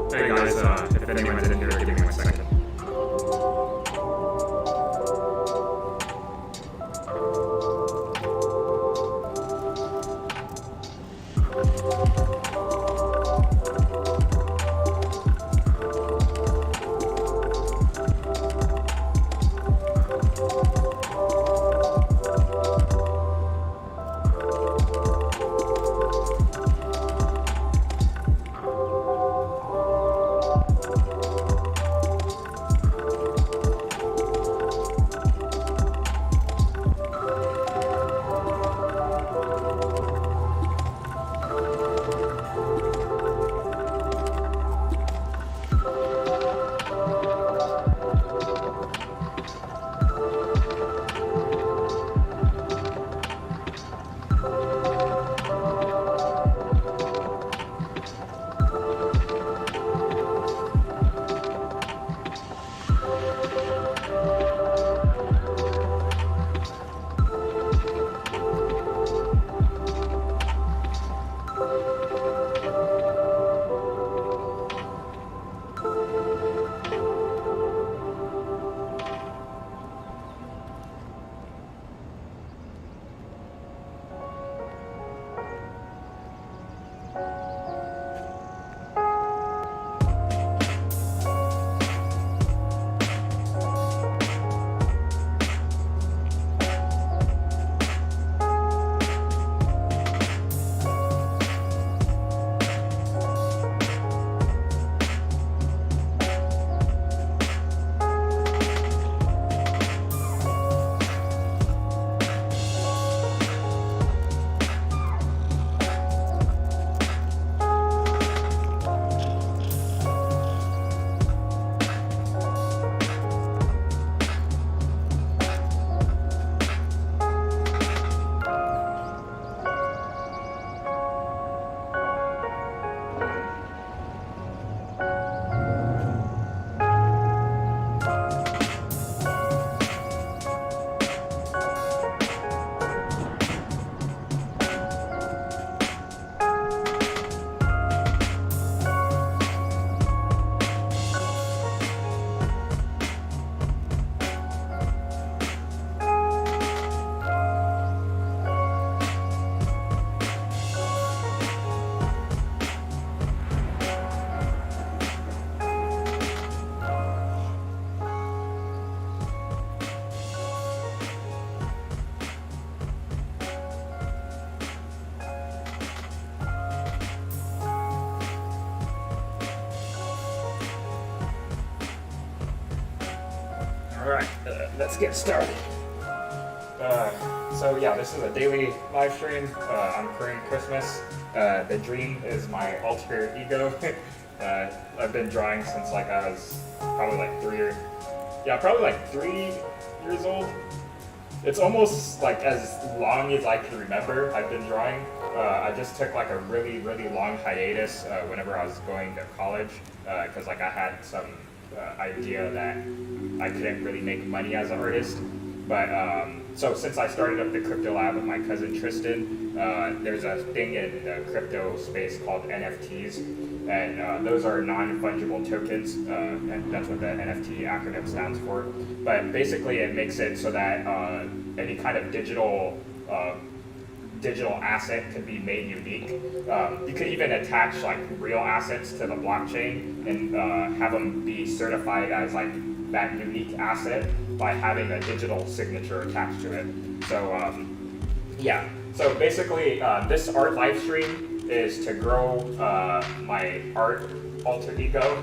Hey guys, if anyone's in here, give me 1 second. Alright, let's get started. So yeah, this is a daily live stream on Korean Christmas. The dream is my alter ego. I've been drawing since like I was probably like 3 years old. It's almost like as long as I can remember I've been drawing. I just took like a really long hiatus whenever I was going to college because like I had some idea that I couldn't really make money as an artist. But so since I started up the crypto lab with my cousin Tristan, there's a thing in the crypto space called NFTs, and those are non-fungible tokens, and that's what the NFT acronym stands for. But basically it makes it so that any kind of digital asset can be made unique. You could even attach like real assets to the blockchain and have them be certified as like that unique asset by having a digital signature attached to it. So yeah, so basically this art live stream is to grow my art alter ego,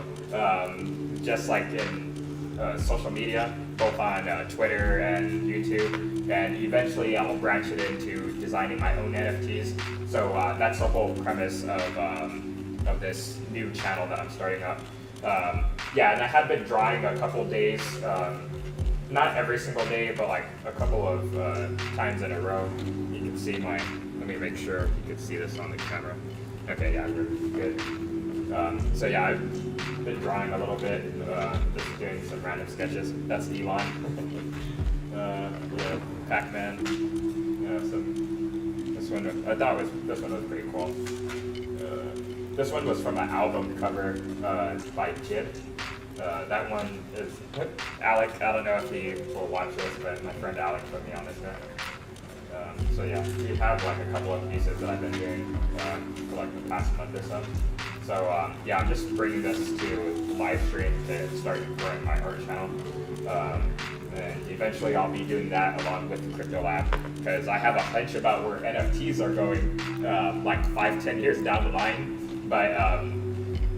just like in social media, both on Twitter and YouTube, and eventually I'll branch it into designing my own NFTs. So that's the whole premise of of this new channel that I'm starting up. Yeah, and I have been drawing a couple days, not every single day, but like a couple of times in a row. You can see let me make sure you can see this on the camera. Okay, yeah, good. So yeah, I've been drawing a little bit, just doing some random sketches. That's Elon. Yeah, Pac-Man. This one was pretty cool. This one was from an album cover by Jib. That one is Alec. I don't know if he will watch this, but my friend Alec put me on this guy. So yeah, we have like a couple of pieces that I've been doing for like the past month or so. So yeah, I'm just bringing this to live stream to start growing my art channel. And eventually I'll be doing that along with the Crypto Lab, because I have a hunch about where NFTs are going like 5-10 years down the line. But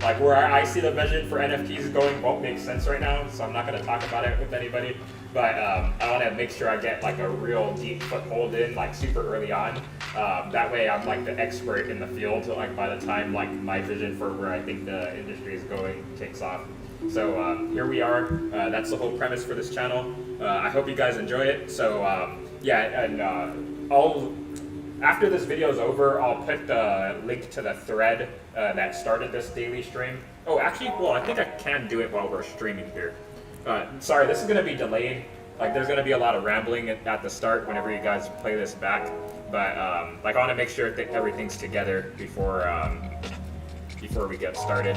like where I see the vision for NFTs going won't make sense right now, so I'm not going to talk about it with anybody. But I want to make sure I get like a real deep foothold in like super early on. That way I'm like the expert in the field, like by the time like my vision for where I think the industry is going takes off. So here we are. That's the whole premise for this channel. I hope you guys enjoy it. So yeah, and after this video is over, I'll put the link to the thread that started this daily stream. Oh, actually, well, I think I can do it while we're streaming here. Sorry, this is going to be delayed. Like, there's going to be a lot of rambling at the start whenever you guys play this back. But like, I want to make sure that everything's together before we get started.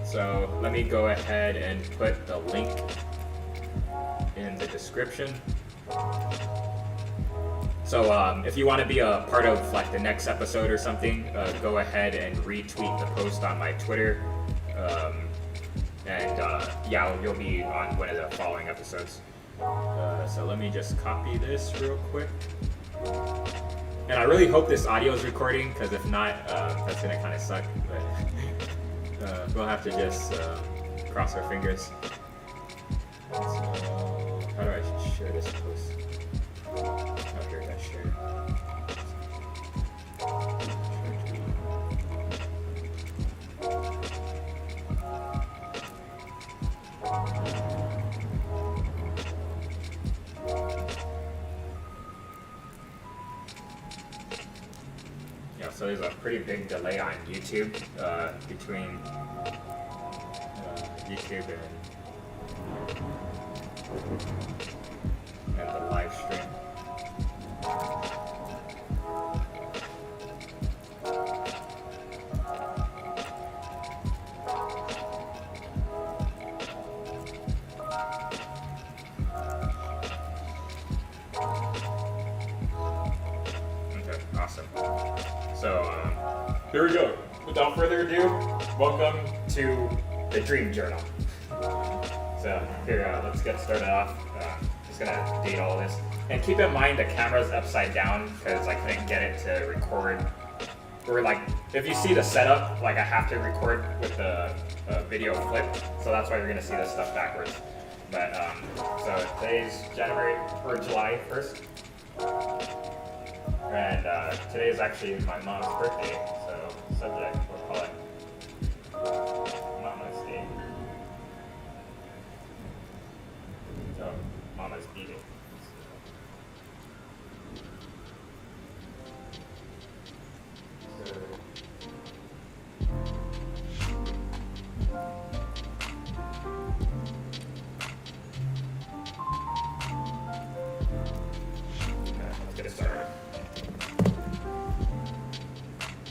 So let me go ahead and put the link in the description. So if you want to be a part of like the next episode or something, go ahead and retweet the post on my Twitter. Yeah, you'll be on one of the following episodes. So let me just copy this real quick. And I really hope this audio is recording, because if not, that's going to kind of suck. But we'll have to just cross our fingers. So, how do I share this post? Oh, here, I share. Yeah, so there's a pretty big delay on YouTube between YouTube and the live stream. Okay, awesome. So here we go. Without further ado, welcome to the Dream Journal. So here, let's get started off. Just gonna date all this. And keep in mind the camera's upside down because I couldn't get it to record. Or like, if you see the setup, like I have to record with the video flipped. So that's why you're gonna see this stuff backwards. But so today's July 1st. And today is actually my mom's birthday. So subject, we'll call it Mama's Day. So Mama's eating.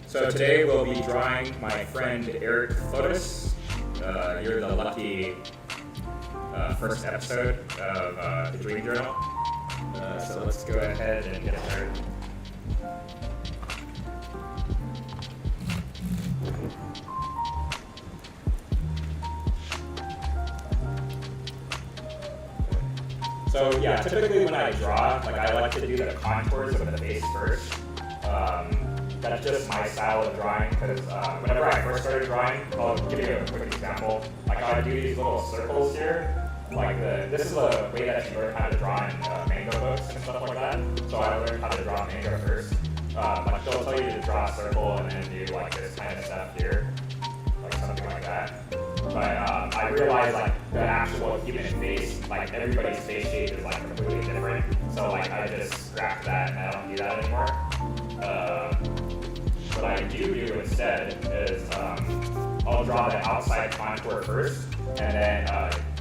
So today we'll be drawing my friend Eric Fotis. You're the lucky first episode of the Dream Journal. So let's go ahead and get started. So yeah, typically when I draw, like I like to do the contours of the face first. That's just my style of drawing, because whenever I first started drawing, I'll give you a quick example. Like I would do these little circles here. Like this is the way that you learn how to draw in manga books and stuff like that. So I learned how to draw manga first. Like they'll tell you to draw a circle and then do like this kind of stuff here. realized like the actual human face, like everybody's face shape is like completely different. So like I just scrapped that and I don't do that anymore. What I do instead is I'll draw the outside contour first and then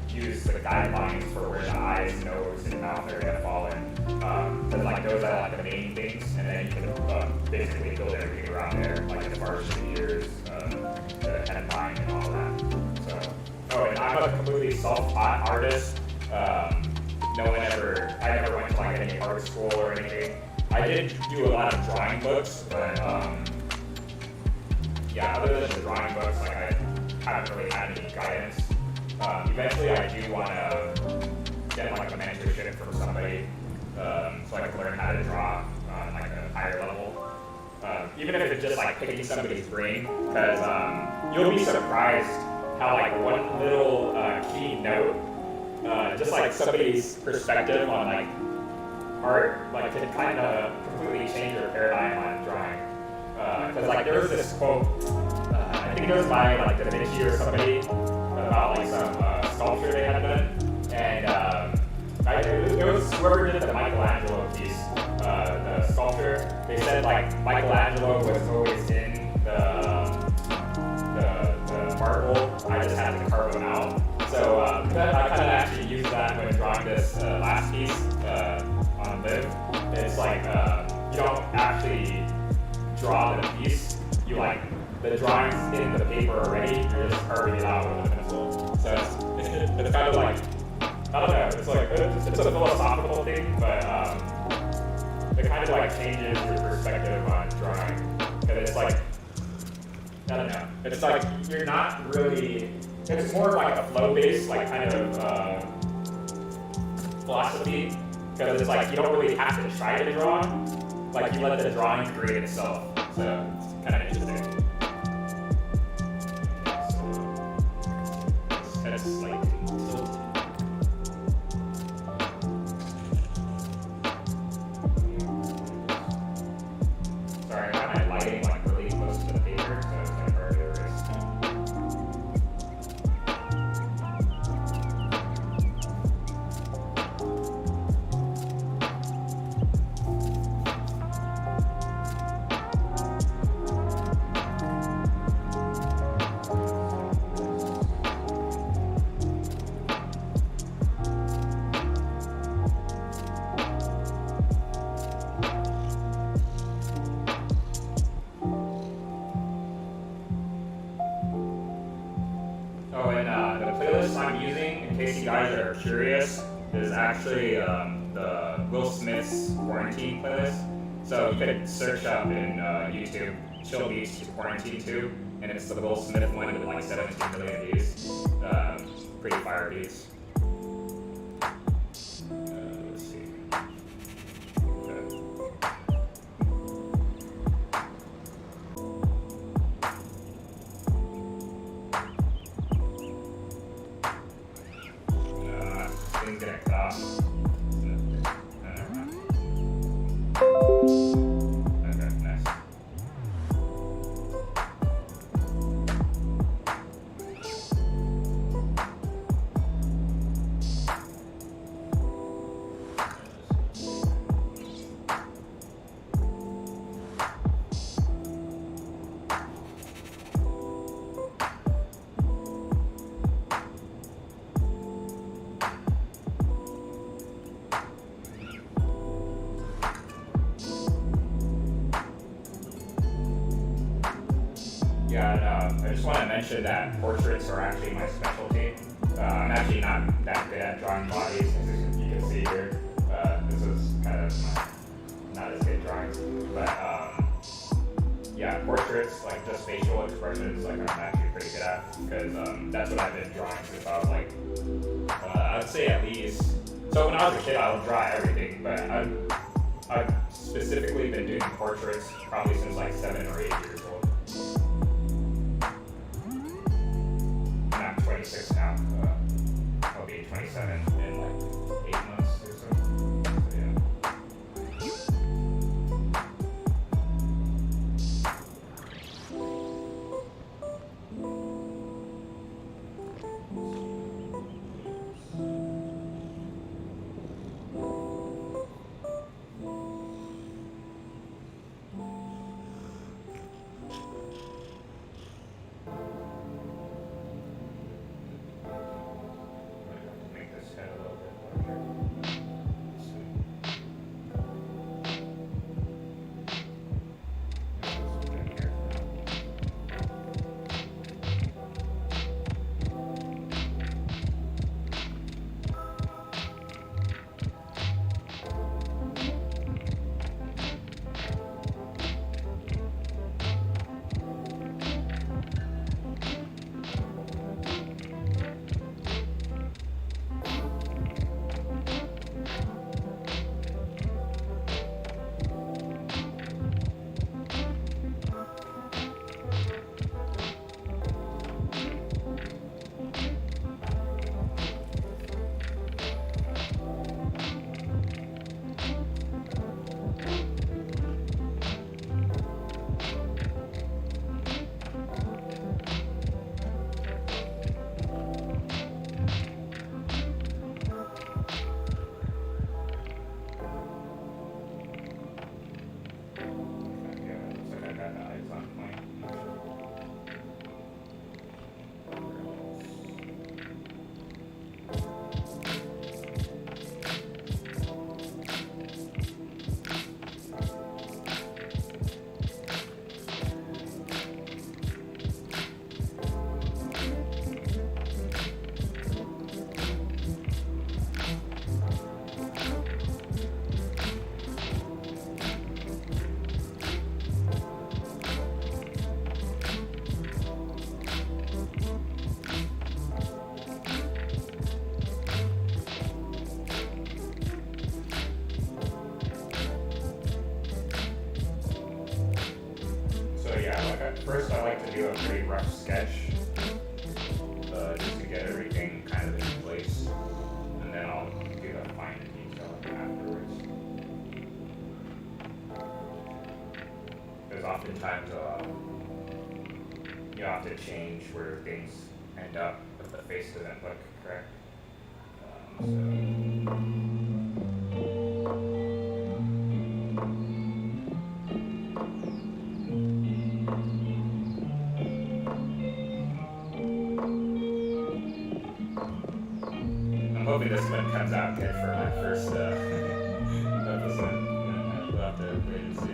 use the guidelines for where the eyes, nose, and mouth are gonna fall in. Because like those are like the main things, and then you can basically build everything around there, like as far as the ears, the headline, and all that. So, oh, and I'm a completely self-taught artist. I never went to like any art school or anything. I did do a lot of drawing books, but yeah, other than the drawing books, like I haven't really had any guidance. Eventually, I do want to get like a mentorship from somebody, so I can learn how to draw on like a higher level. Even if it's just like picking somebody's brain, because you'll be surprised how like one little key note, just like somebody's perspective on like art, like can kind of completely change your paradigm on drawing. Because like there was this quote, I think it was by like Da Vinci or somebody, about like some sculpture they had done, and it was whoever did the Michelangelo piece, the sculpture. They said like Michelangelo was always in the marble. I just had to carve him out. So I kind of actually used that when drawing this last piece on Live. It's like you don't actually draw the piece. You like the drawing's in the paper already. You're just carving it out with a pencil. So it's kind of like, I don't know. It's like it's a philosophical thing, but it kind of like changes your perspective on drawing. And it's like, I don't know. It's like you're not really. It's more like a flow-based, like kind of philosophy, because it's like you don't really have to try to draw. Like you let the drawing create itself. So it's kind of interesting. It's like tilted. Sorry, I have my lighting like really close to the paper, so it's like hard to erase. Oh, and the playlist I'm using, in case you guys are curious, is actually the Will Smith's Quarantine playlist. So you could search up in YouTube, Chill Beats to Quarantine 2, and it's the Will Smith one with like 17 million views. Pretty fire beats. Let's see. Things gonna cut off. Okay, nice. Yeah, and I just want to mention that portraits are actually my specialty. I'm actually not that good at drawing bodies, as you can see here. This is kind of not as good drawings, but yeah, portraits, like just facial expressions, like I'm actually pretty good at, because that's what I've been drawing since I was like, I'd say at least. So when I was a kid, I would draw everything, but I've specifically been doing portraits probably since like 7 or 8 years old. I'm 26 now. I'll be 27 in like 8 months or so. So yeah. do a pretty rough sketch, just to get everything kind of in place, and then I'll do the finer detail afterwards. Because oftentimes, you have to change where things end up if the face doesn't look correct. I'm hoping this one comes out good for my first episode. We'll have to wait and see.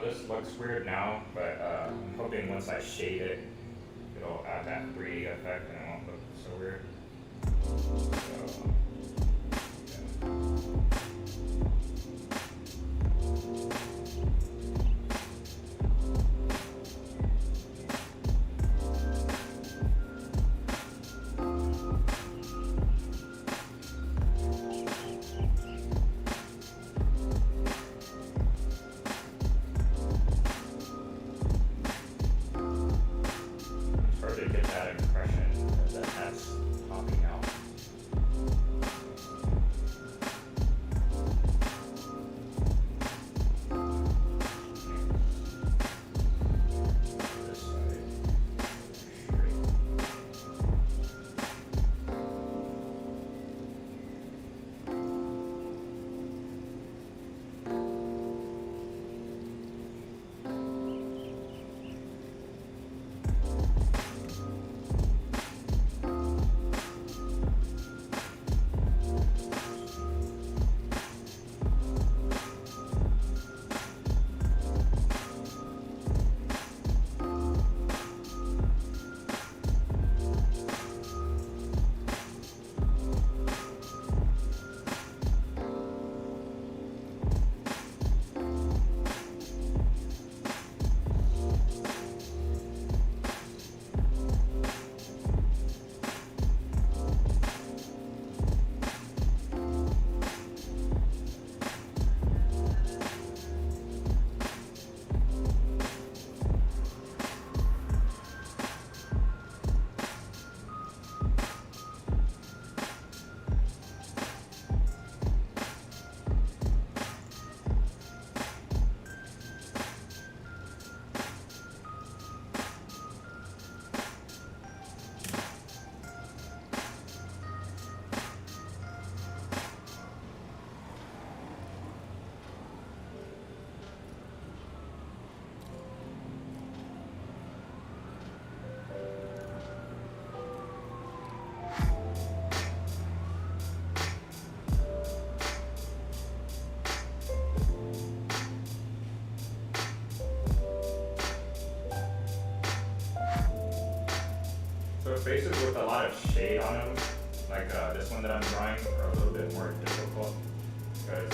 This looks weird now, but I'm hoping once I shade it, it'll add that 3D effect and it won't look so weird. So, yeah. To get that impression that that's popping out. This side, straight. So faces with a lot of shade on them, like this one that I'm drawing, are a little bit more difficult because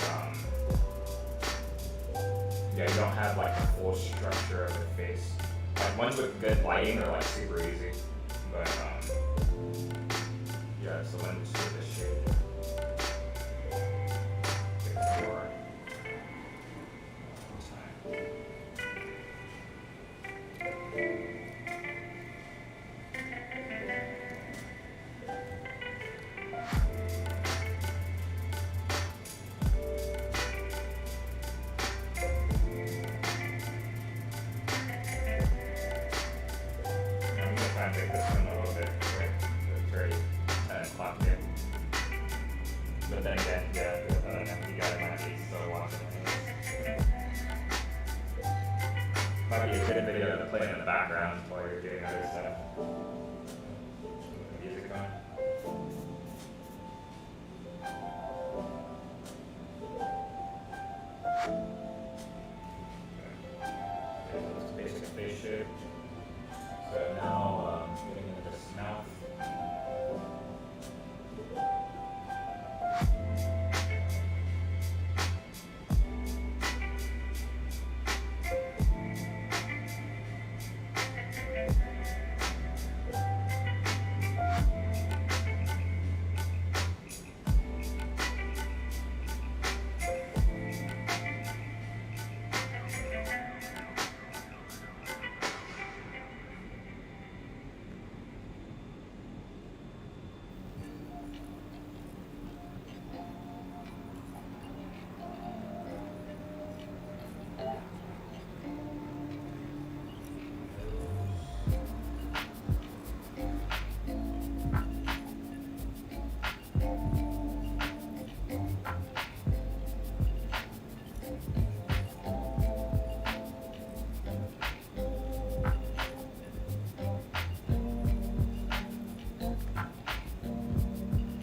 yeah, you don't have like the full structure of the face. Like ones with good lighting are like super easy, but yeah, so let me just get this shade. Make this one a little bit quick. It's already 10 o'clock here. But then again, yeah, you guys might be still watching anyways. Might be a good video to play in the background while you're doing other stuff. Music on. Okay, so it's basic face shape. So now, getting into this mouth.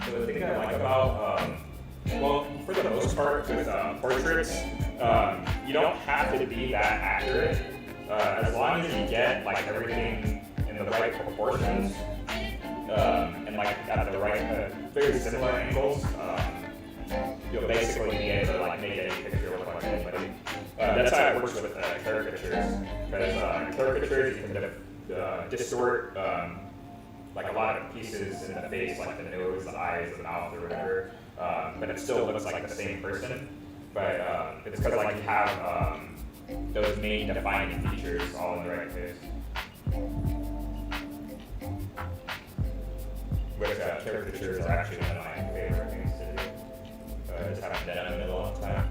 So the thing I like about, well, for the most part with portraits, you don't have to be that accurate. As long as you get like everything in the right proportions and like at the right, very similar angles, you'll basically be able to like make any picture look like anybody. That's how it works with caricatures. Because caricatures you can distort like a lot of pieces in the face, like the nose, the eyes, the mouth, or whatever, but it still looks like the same person. But it's because like you have those main defining features all in the right place. Which caricatures are actually one of my favorite things to do. I just haven't done it in a long time.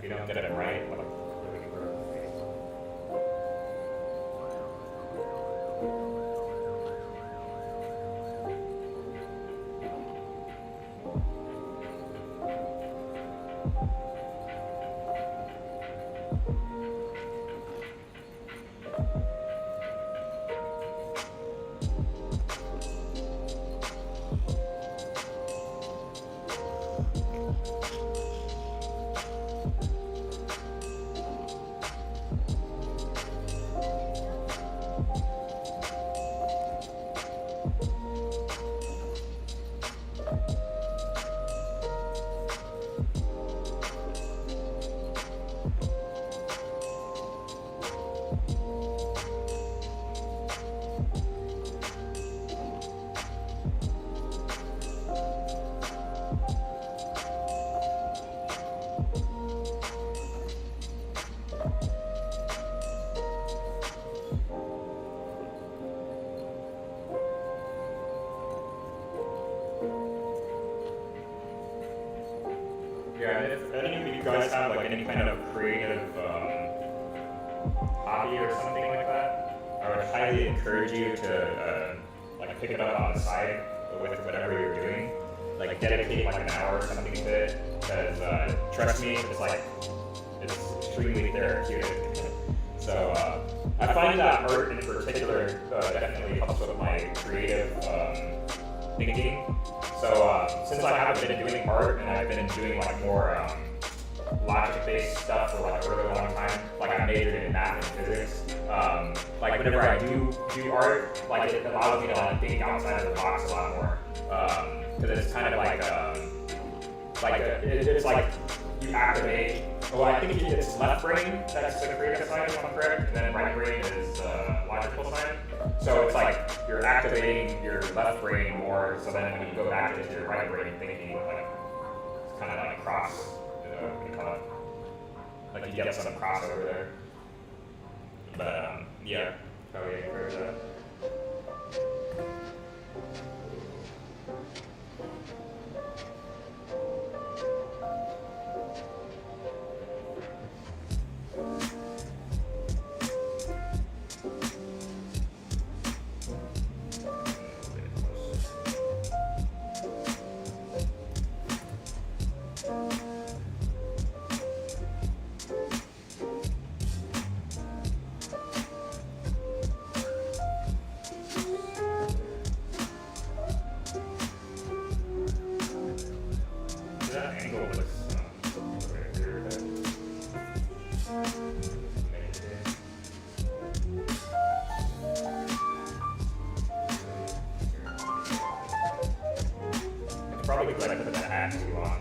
if you don't get it right, like really gross. Yeah, and if any of you guys have like any kind of creative hobby or something like that, I would highly encourage you to like pick it up on the side with whatever you're doing. Like dedicate like an hour or something to it, because trust me, it's extremely therapeutic. So I find that art in particular definitely helps with my creative thinking. So since I haven't been doing art and I've been doing like more logic-based stuff for like a really long time, like I majored in math and physics. Like whenever I do art, like it allows me to like think outside of the box a lot more. Because it's kind of it's like you activate. Well, I think it's left brain that's the creative side, if I'm correct, and then right brain is logical side. So it's like you're activating your left brain more, so then when you go back into your right brain thinking, like it's kind of like cross, what do you call it? Like you get some crossover there. But yeah, probably encourage that. Probably because I put the hat too long.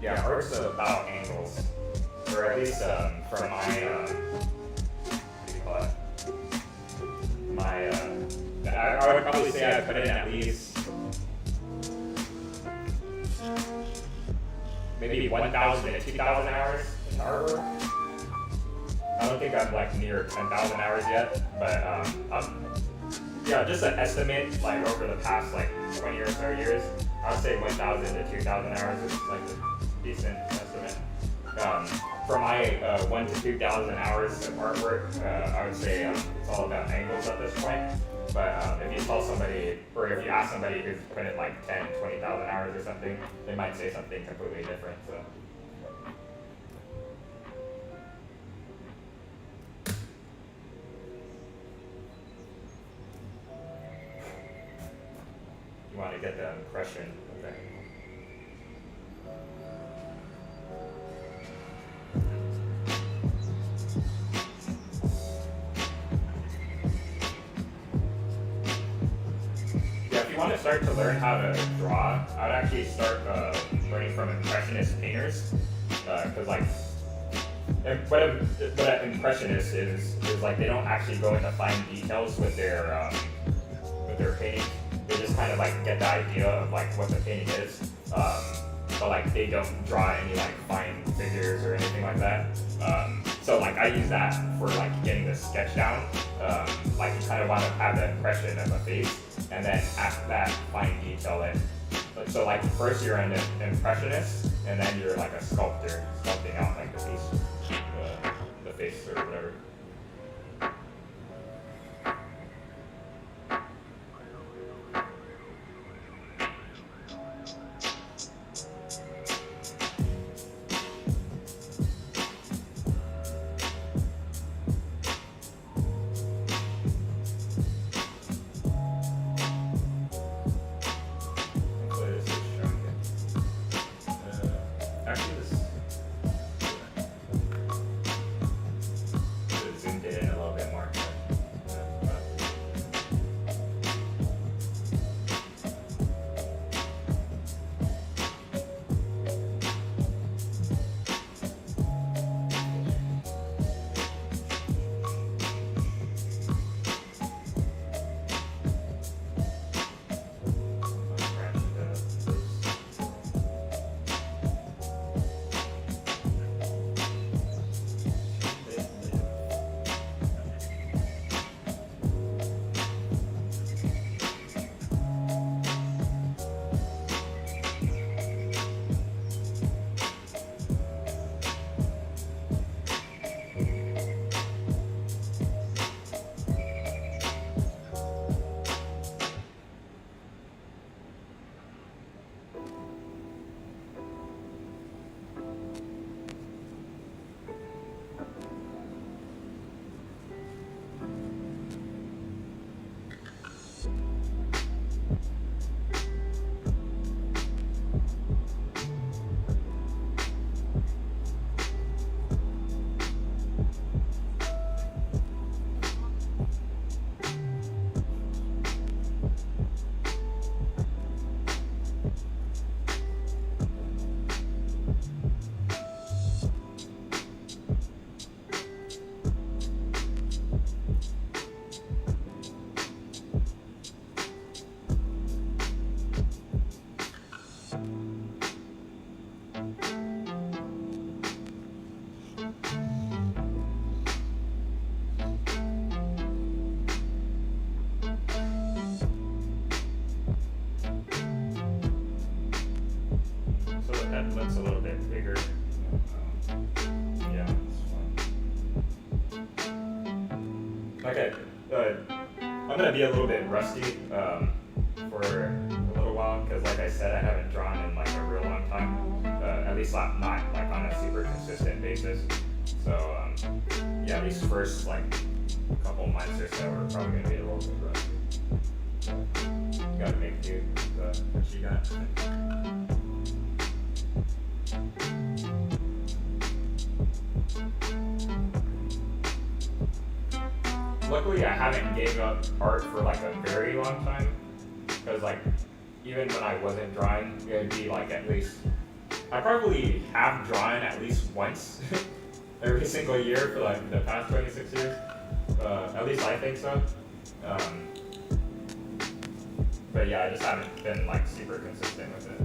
Yeah, art's about angles, or at least from my, what do you call it? My, I would probably say I put in at least maybe 1,000 to 2,000 hours in artwork. I don't think I'm like near 10,000 hours yet, but yeah, just an estimate like over the past like 20 or so years, I would say 1,000 to 2,000 hours is like a decent estimate. For my 1,000 to 2,000 hours of artwork, I would say it's all about angles at this point. But if you tell somebody, or if you ask somebody who's put in like 10, 20,000 hours or something, they might say something completely different. So. You want to get the impression, okay. Yeah, if you want to start to learn how to draw, I would actually start learning from impressionist painters. Because like, what an impressionist is like they don't actually go into fine details with their painting. They just kind of like get the idea of like what the painting is, but like they don't draw any like fine figures or anything like that. So like I use that for like getting the sketch down. Like you kind of want to have the impression of a face, and then after that fine detail it. So like first you're an impressionist, and then you're like a sculptor, sculpting out like the face or whatever. Looks a little bit bigger. Yeah, it's fine. Okay, I'm gonna be a little bit rusty for a little while because, like I said, I haven't drawn in like a real long time. At least not like on a super consistent basis. So yeah, these first like couple months or so are probably gonna be a little bit rusty. Gotta make do with what you got. Luckily, I haven't gave up art for like a very long time, because like even when I wasn't drawing, it'd be like at least I probably have drawn at least once every single year for like the past 26 years. At least I think so. But yeah, I just haven't been like super consistent with it.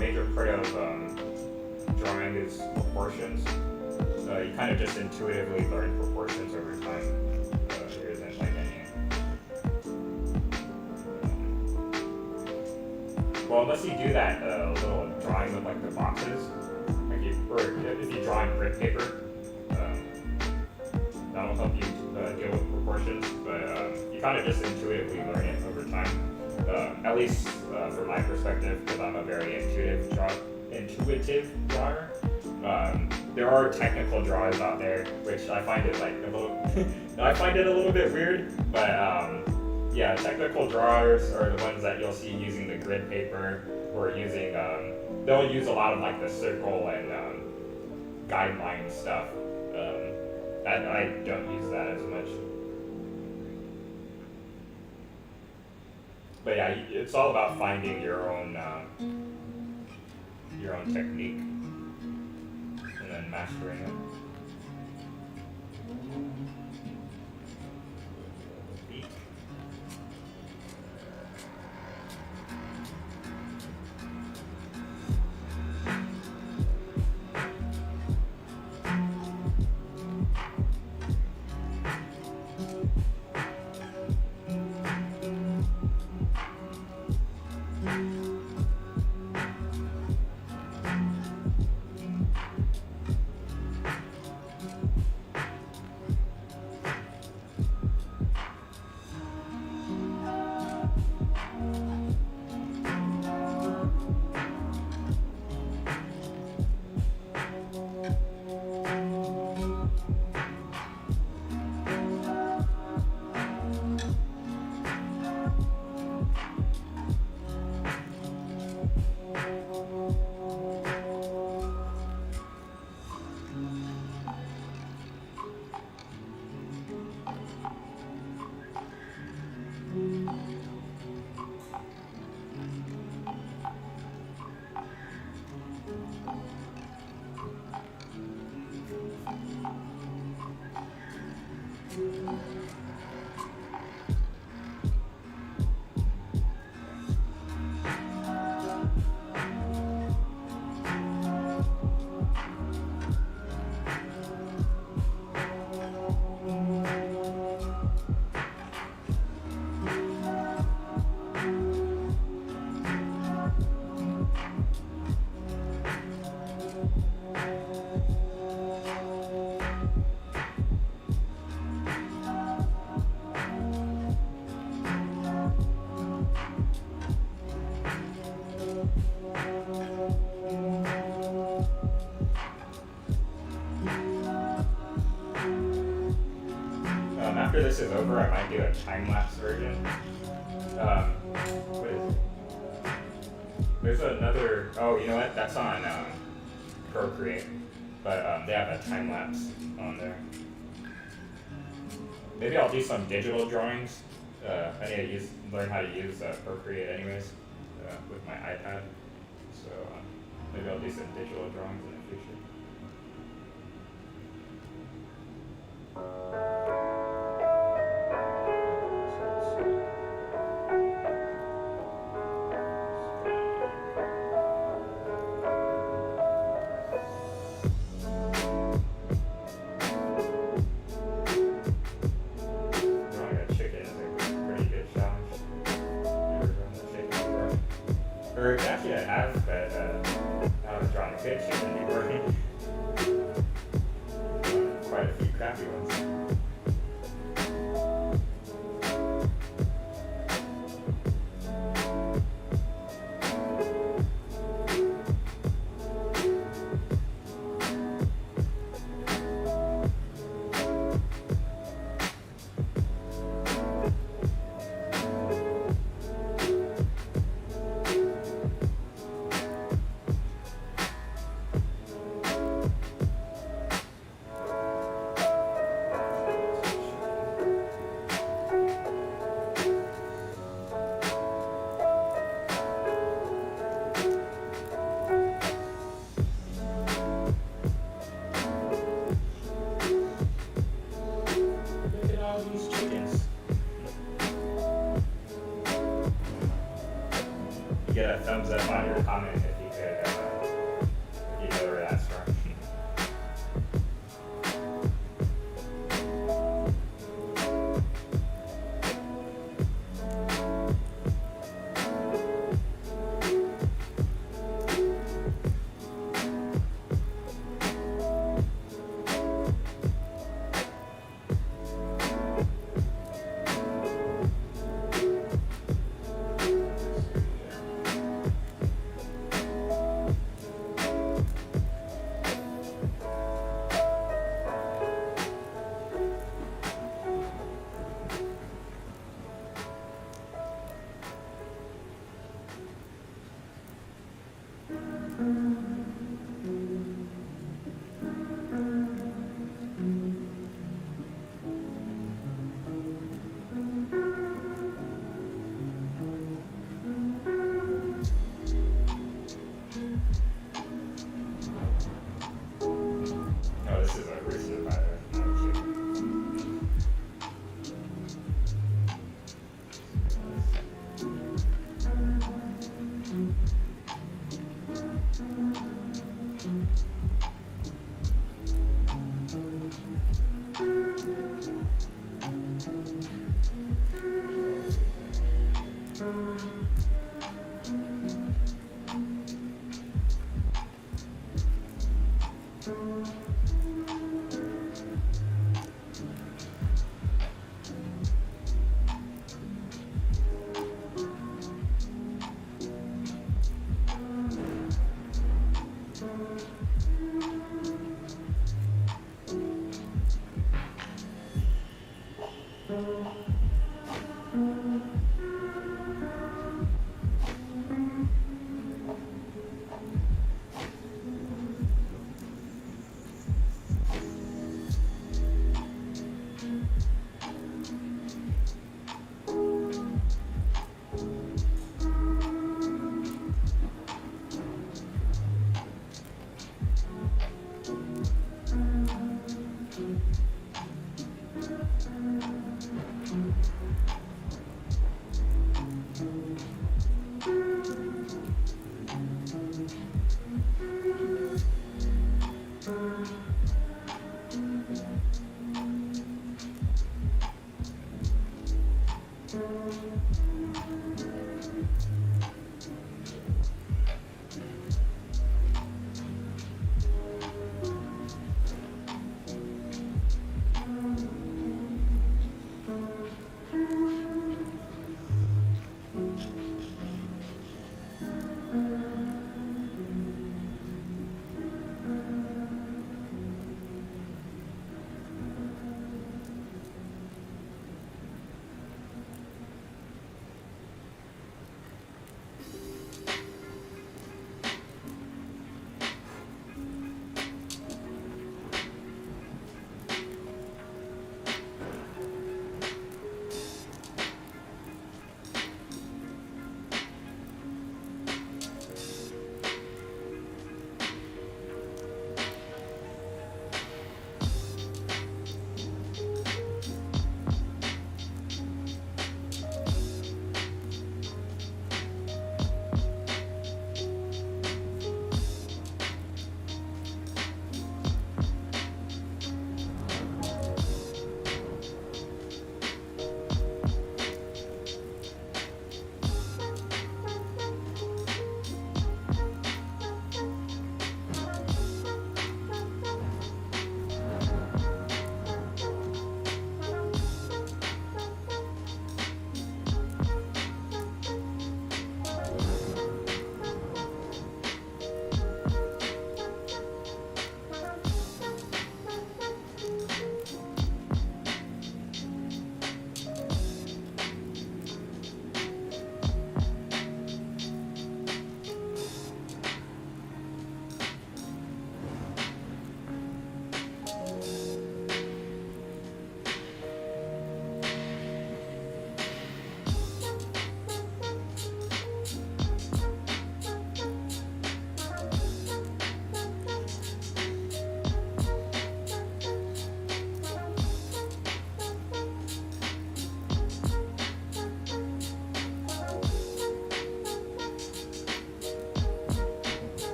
major part of drawing is proportions. You kind of just intuitively learn proportions over time. There isn't like any. Well, unless you do that little drawing with like the boxes, like or if you draw on grid paper, that'll help you deal with proportions. But you kind of just intuitively learn it over time. At least from my perspective, because I'm a very intuitive drawer. There are technical drawers out there, which I find it like a little, I find it a little bit weird. But yeah, technical drawers are the ones that you'll see using the grid paper or using. They'll use a lot of like the circle and guideline stuff. I don't use that as much. But yeah, it's all about finding your own technique and then mastering it. After this is over, I might do a time-lapse version. What is it? There's another, oh, you know what? That's on Procreate, but they have a time-lapse on there. Maybe I'll do some digital drawings. I need to learn how to use Procreate anyways with my iPad. So maybe I'll do some digital drawings in the future. Or actually I have, but I was drawing a good chicken before. Quite a few crappy ones. thumbs up on your comment if you could, if you know where that's from.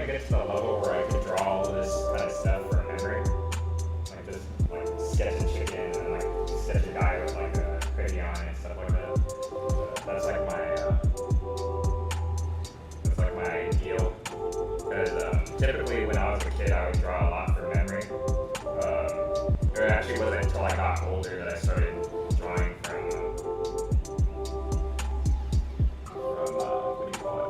to get to the level where I could draw all this kind of stuff from memory. Like this, like sketch a chicken and like sketch a guy with like a crayon and stuff like that. That's like my ideal. Because typically when I was a kid, I would draw a lot from memory. It actually wasn't until I got older that I started drawing from what do you call it?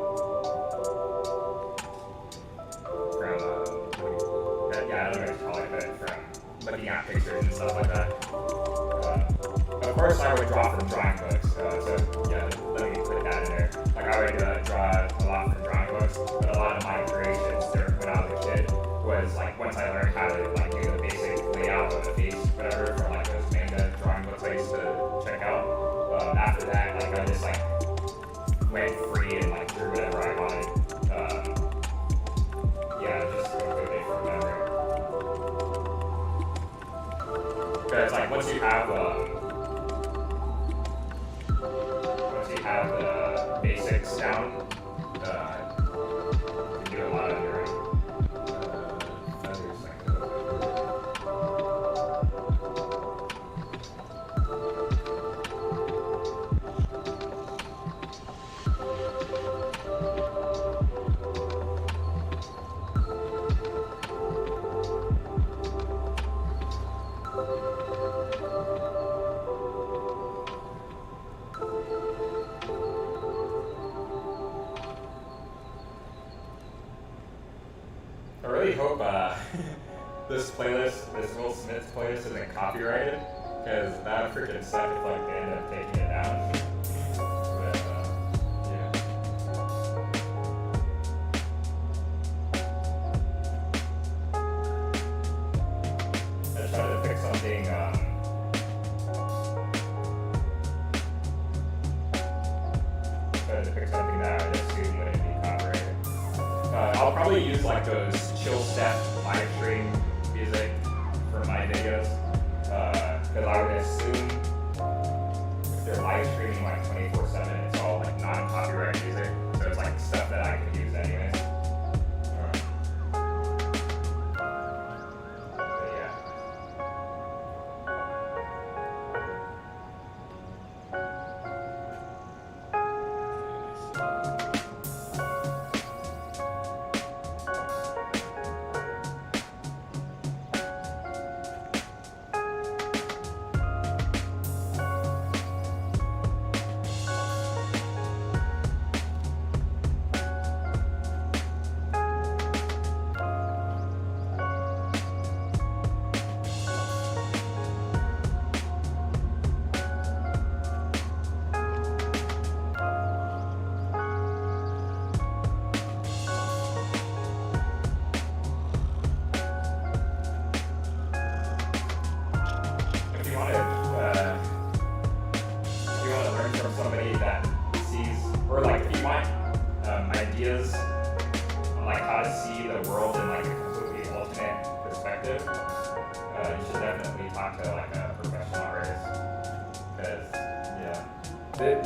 Yeah, I don't know what to call it, but from looking at pictures and stuff like that. Of course, I would draw from drawing books. So yeah, let me put that in there. Like I would draw a lot from drawing books, but a lot of my creations when I was a kid was like once I learned how to like do the basic layout of the face, whatever, from like those manga drawing books I used to check out. After that, like I just like went free and like drew whatever I wanted. Yeah, just completely from memory. Because like once you have the basics down, you can do a lot on your own. I really hope this playlist, this Will Smith playlist, isn't copyrighted, because that would freaking suck if like they end up taking it down. But yeah. I just tried to pick something. That I would assume wouldn't be copyrighted. I'll probably use like those chill step live stream music for my videos, because I would assume if they're live streaming like 24/7, it's all like non-copyright music, so it's like stuff that I could use anyways. But yeah. Ideas on like how to see the world in like a completely alternate perspective, you should definitely talk to like a professional artist, because yeah,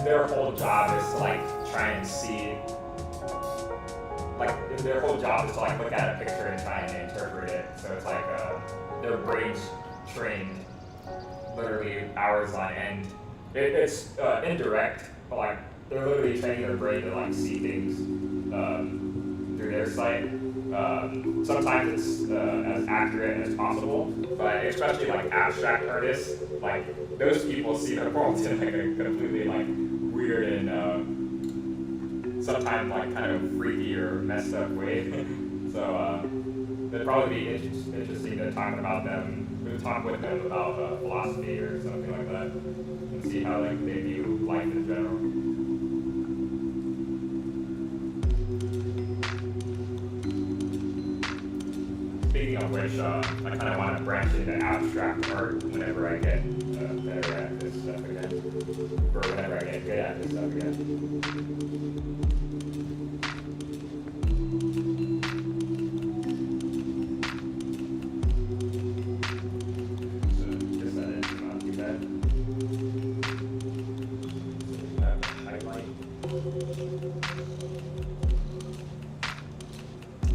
their whole job is to like try and see, like their whole job is to like look at a picture and try and interpret it. So it's like their brains trained literally hours on end. It's indirect, but like they're literally training their brain to like see things through their sight. Sometimes it's as accurate as possible, but especially like abstract artists, like those people see the world in like a completely like weird and sometimes like kind of freaky or messed up way. So it'd probably be interesting to talk with them about philosophy or something like that, and see how like they view life in general. Speaking of which, I kind of want to branch into abstract art whenever I get better at this stuff again, or whenever I get good at this stuff again.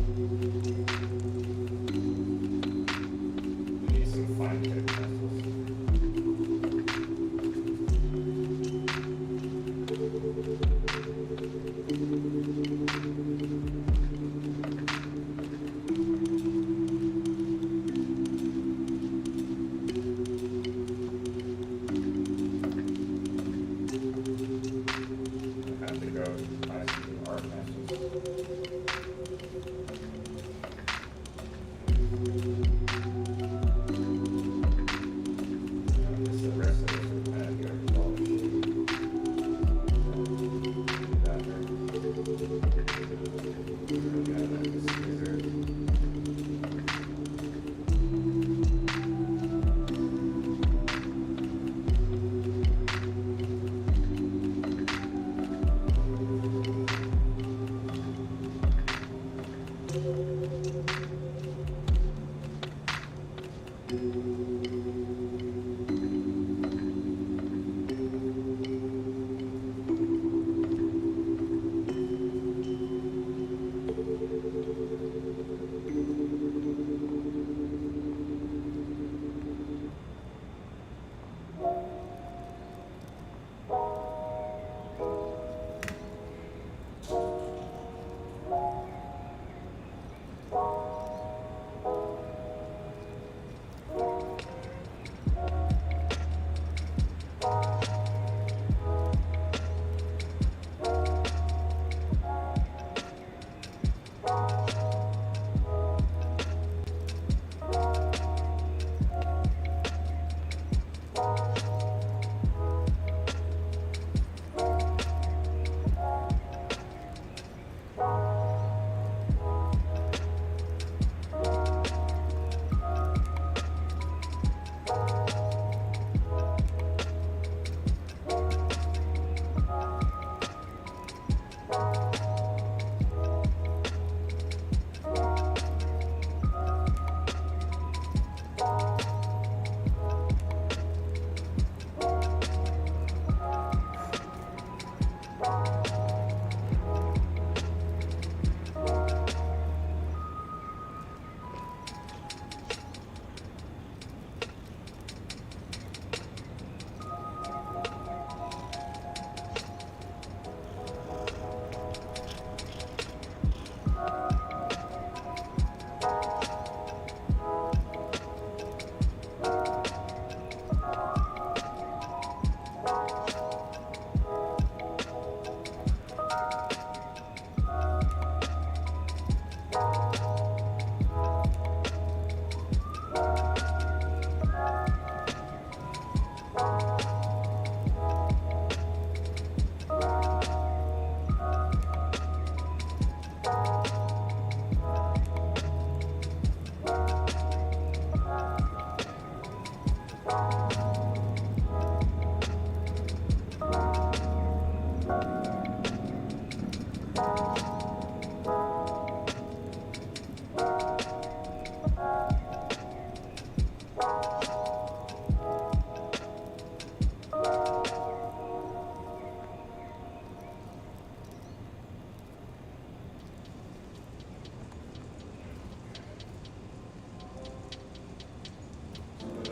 We need some fine tip pencils. I have to go buy some art pencils. Just the rest of this is kind of your fault. That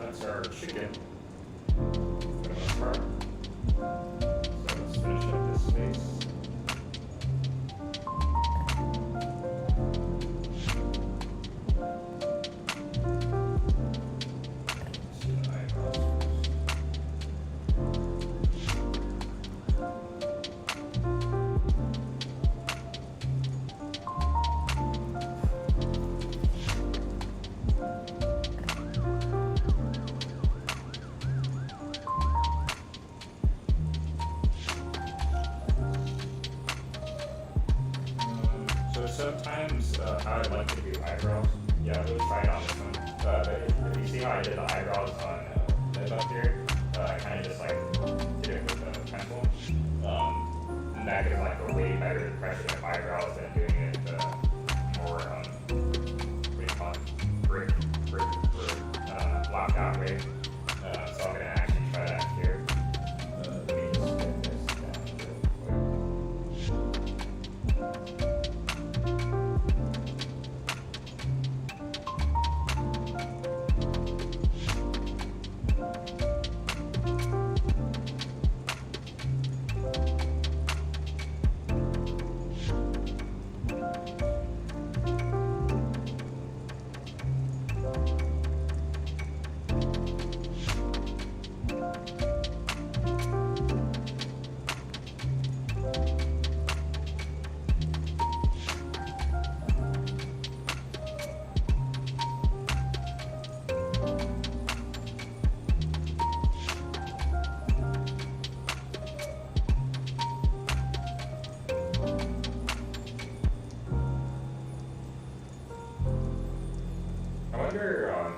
That's our chicken for the most part. So let's finish up this space. Let's do the eyebrows first. So sometimes how I like to do eyebrows, yeah, we'll try it on this one. If you see how I did the eyebrows on lip up here, I kind of just like did it with a pencil. And that gives like a way better impression of eyebrows than doing it more, what do you call it, brick, or blocked out way. So I'm gonna actually try that here. Let me just get this down real quick. wonder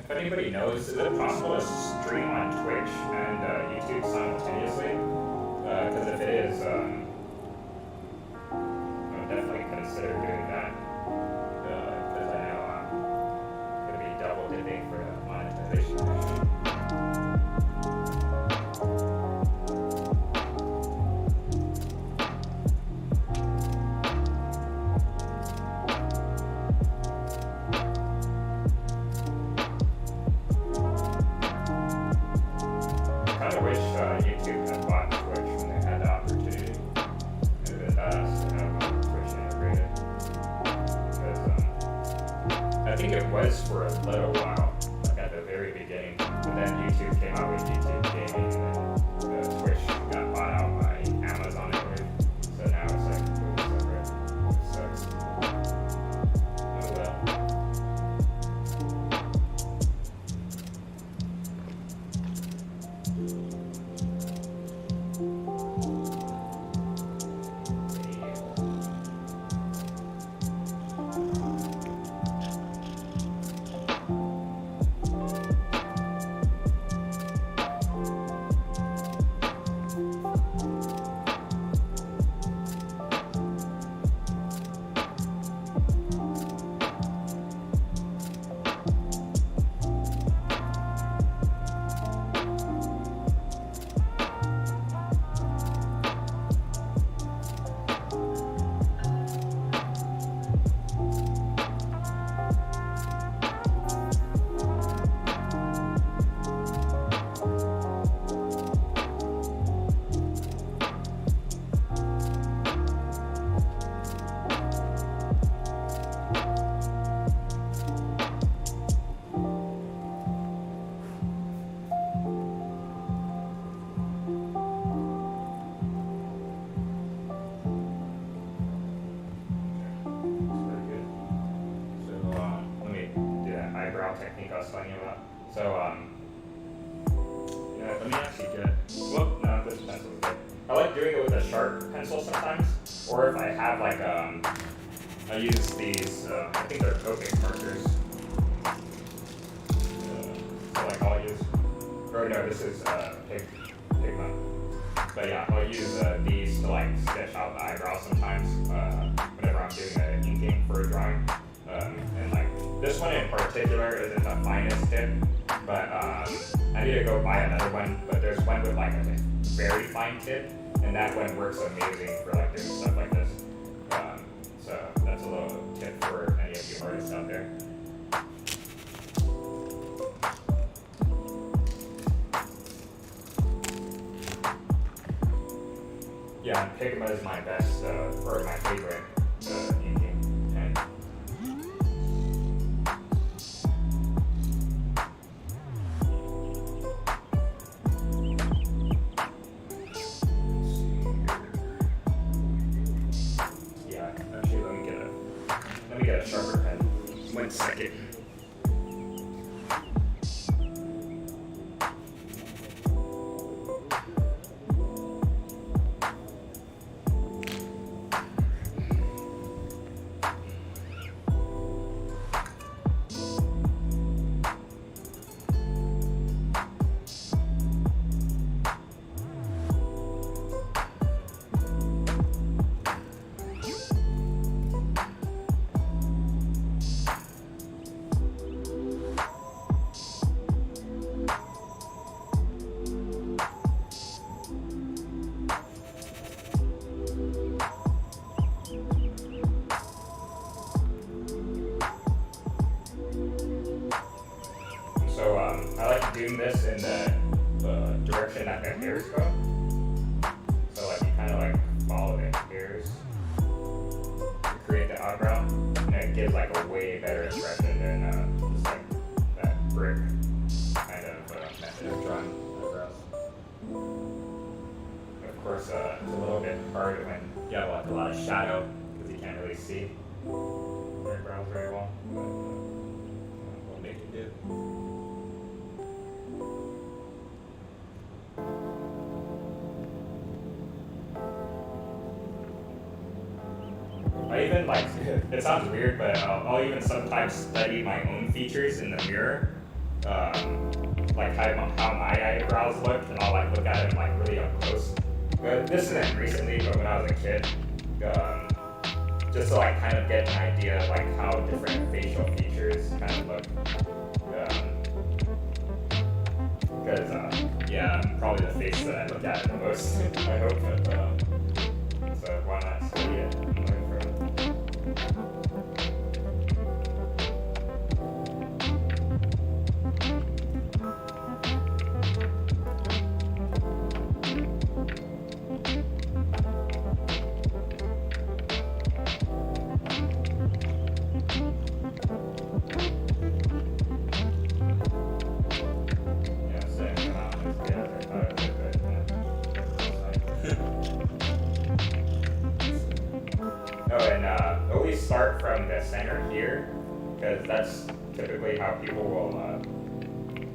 if anybody knows, is it possible to stream on Twitch and YouTube simultaneously? Because if it is, I would definitely consider doing that. Because I know I'm going to be double dipping for the monetization. For a little while, like at the very beginning, but then YouTube came out with YouTube Gaming, and then Twitch got bought out by Amazon, I believe. So now it's like completely separate. It sucks. Oh well. Technique I was telling you about. So, let me actually get, well, no, this pencil is good. I like doing it with a sharp pencil sometimes, or if I have like, I use these, I think they're Copic markers. So like I'll use, or no, this is Pigma. But yeah, I'll use these to like sketch out the eyebrows sometimes, whenever I'm doing inking for a drawing. And like, this one in particular isn't the finest tip, but I need to go buy another one, but there's one with like a very fine tip, and that one works amazing for like doing stuff like this. So that's a little tip for any of you artists out there. Yeah, Pigma is my best, or my favorite inking pen. Let me get a sharper pen. 1 second. Doing this in the direction that the hairs go. So like you kind of like follow the hairs to create the eyebrow, and it gives like a way better impression than just like that brick kind of method of drawing eyebrows. Of course, it's a little bit hard when you have like a lot of shadow because you can't really see your eyebrows very well, but we'll make it do. I even like it sounds weird, but I'll even sometimes study my own features in the mirror, like how my eyebrows look, and I'll like look at them like really up close. But this isn't recently, but when I was a kid, just to like kind of get an idea of like how different facial features kind of look. Because yeah, I'm probably the face that I look at the most. I hope, but so why not study it and learn from it? Yeah, same. Yeah, I thought it was good. Oh, and always start from the center here, because that's typically how people will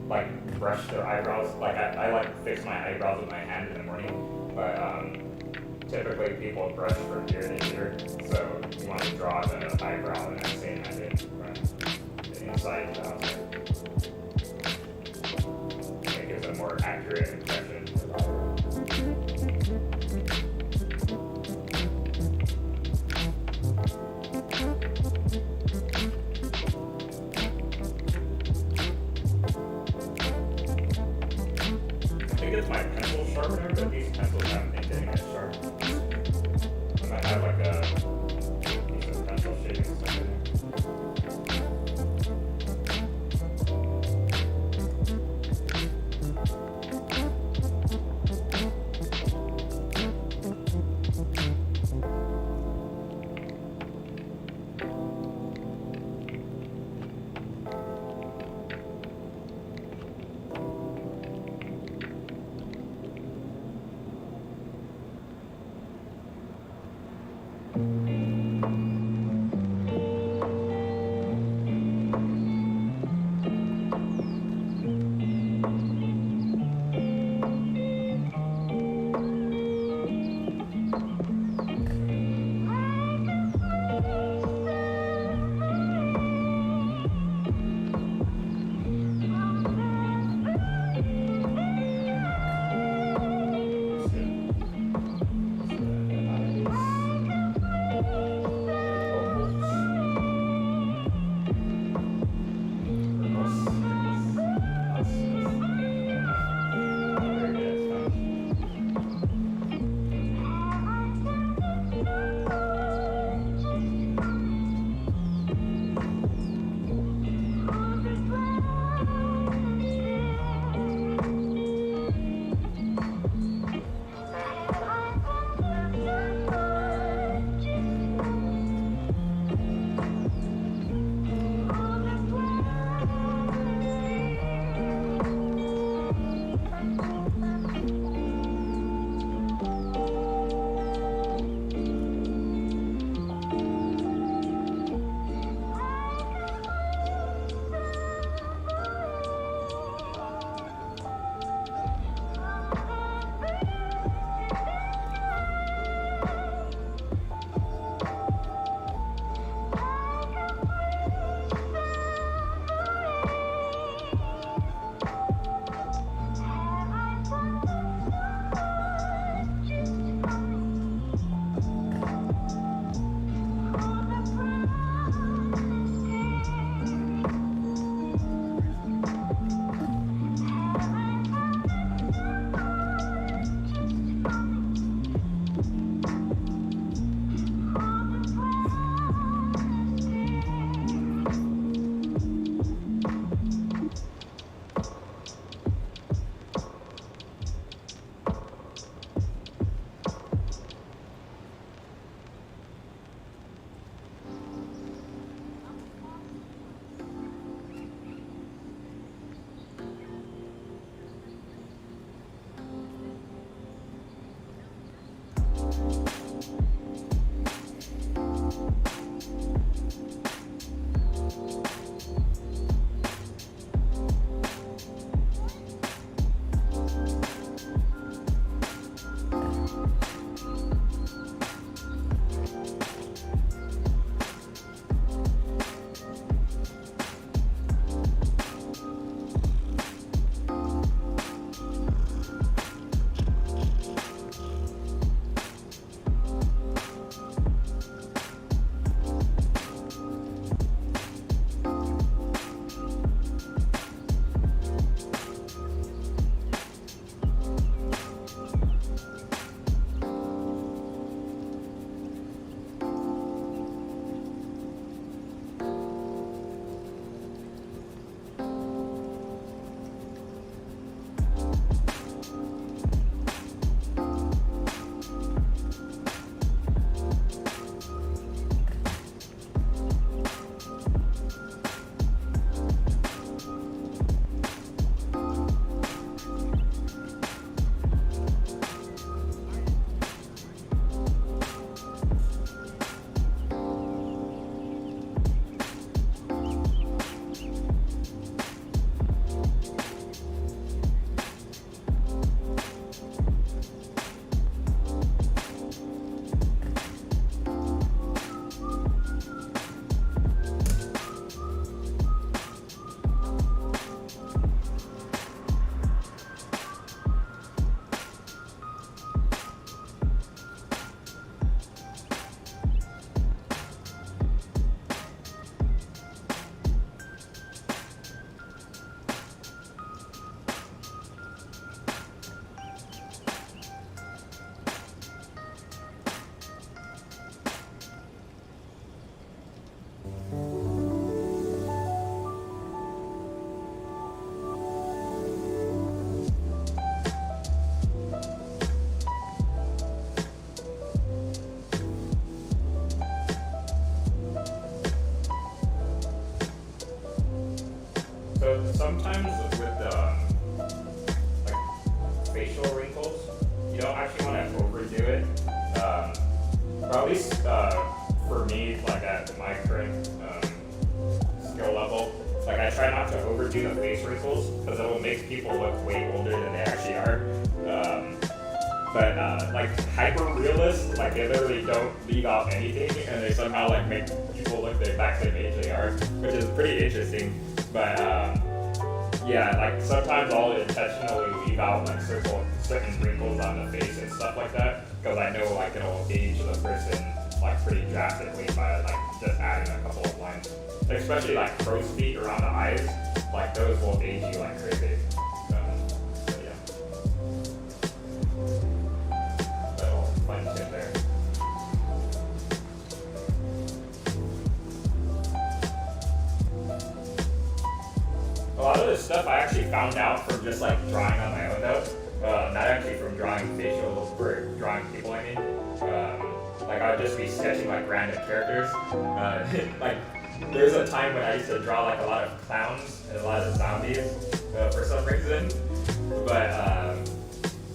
like brush their eyebrows. Like I like fix my eyebrows with my hand in the morning, but typically people brush from here to here. So you want to draw the eyebrow in that same method from the inside to the outside. It gives a more accurate impression of the eyebrow. I think it's my pencil sharpener, but these pencils haven't been getting as sharp. I might have like a piece of pencil shaving stuff in there. So sometimes with like facial wrinkles, you don't actually want to overdo it. Or at least for me, like at my current skill level, like I try not to overdo the face wrinkles because it will make people look way older than they actually are. But like hyper realists, like they literally don't leave out anything, and they somehow like make people look the exact same age they are, which is pretty interesting. But yeah, like sometimes I'll intentionally leave out like certain wrinkles on the face and stuff like that, because I know like it'll age the person like pretty drastically by like just adding a couple of lines. Especially like crow's feet around the eyes, like those will age you like crazy. So yeah. Little fun tip there. A lot of this stuff I actually found out from just like drawing on my own though. Not actually from drawing facial, or drawing people I mean. Like I would just be sketching like random characters. Like there's a time when I used to draw like a lot of clowns and a lot of zombies for some reason. But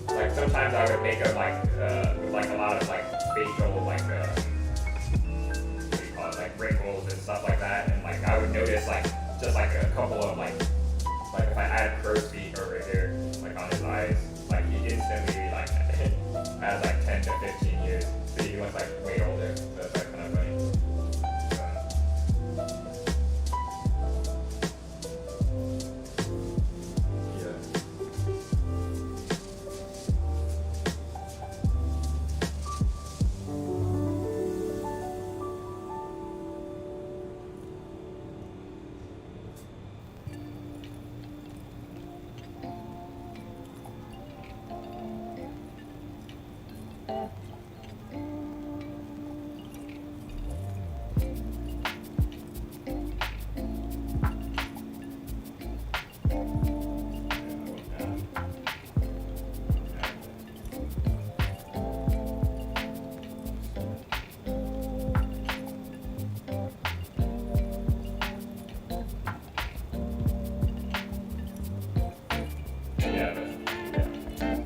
like sometimes I would make them like with like a lot of like facial like what do you call it, like wrinkles and stuff like that. And like I would notice like just like a couple of like if I add crow's feet over here, like on his eyes, like he instantly like has like 10 to 15 years. So he looks like way older. So it's like kind of funny.